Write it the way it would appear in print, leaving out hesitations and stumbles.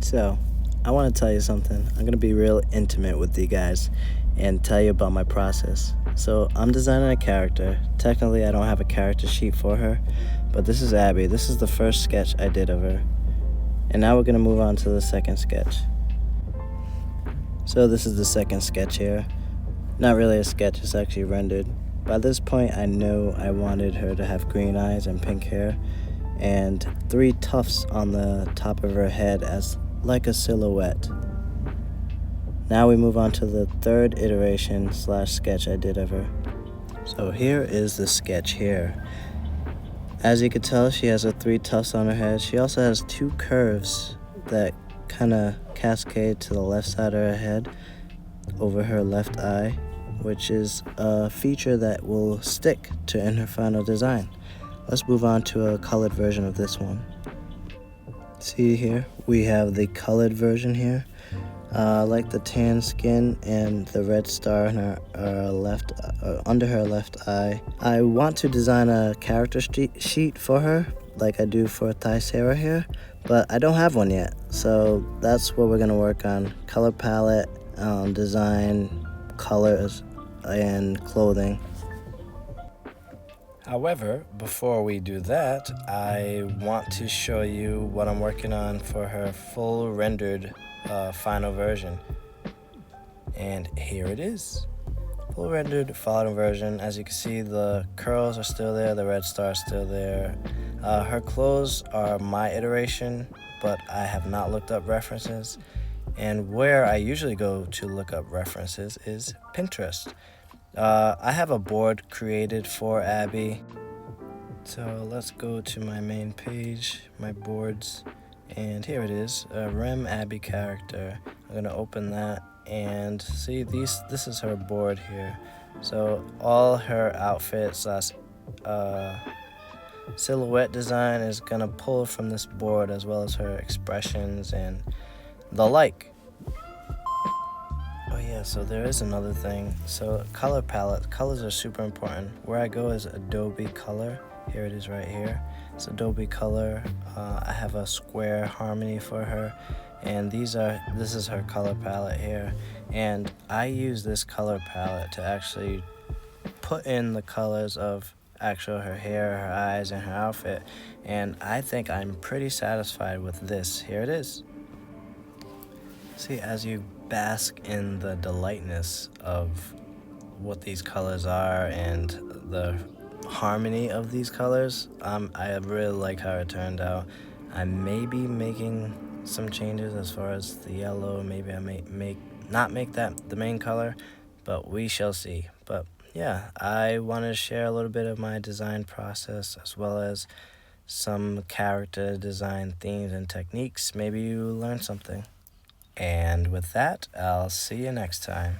So, I want to tell you something. I'm going to be real intimate with you guys and tell you about my process. So, I'm designing a character. Technically, I don't have a character sheet for her, but this is Abbey. This is the first sketch I did of her. And now we're going to move on to the second sketch. So, this is the second sketch here. Not really a sketch, it's actually rendered. By this point, I know I wanted her to have green eyes and pink hair, and 3 tufts on the top of her head as like a silhouette. Now we move on to the third iteration / sketch I did of her. So here is the sketch here. As you can tell, she has 3 tufts on her head. She also has 2 curves that kind of cascade to the left side of her head over her left eye, which is a feature that will stick in her final design. Let's move on to a colored version of this one. See here, we have the colored version here. Like the tan skin and the red star in her under her left eye. I want to design a character sheet for her, like I do for Thysera here, but I don't have one yet. So that's what we're gonna work on: color palette, design, colors, and clothing. However, before we do that, I want to show you what I'm working on for her full rendered final version. And here it is. Full rendered final version. As you can see, the curls are still there, the red star is still there. Her clothes are my iteration, but I have not looked up references. And where I usually go to look up references is Pinterest. I have a board created for Abbey. So let's go to my main page, my boards, and here it is, a REHM Abbey character. I'm gonna open that and see this is her board here. So all her outfits silhouette design is gonna pull from this board, as well as her expressions and the like. Oh yeah, so there is another thing. So color palette, colors are super important. Where I go is Adobe Color. Here it is right here. It's Adobe Color. I have a square harmony for her, and this is her color palette here. And I use this color palette to actually put in the colors of her hair, her eyes, and her outfit. And I think I'm pretty satisfied with this. Here it is. See, as you bask in the delightness of what these colors are and the harmony of these colors, I really like how it turned out. I may be making some changes as far as the yellow. Maybe I may not make that the main color, but we shall see. But yeah, I wanted to share a little bit of my design process, as well as some character design themes and techniques. Maybe you learned something. And with that, I'll see you next time.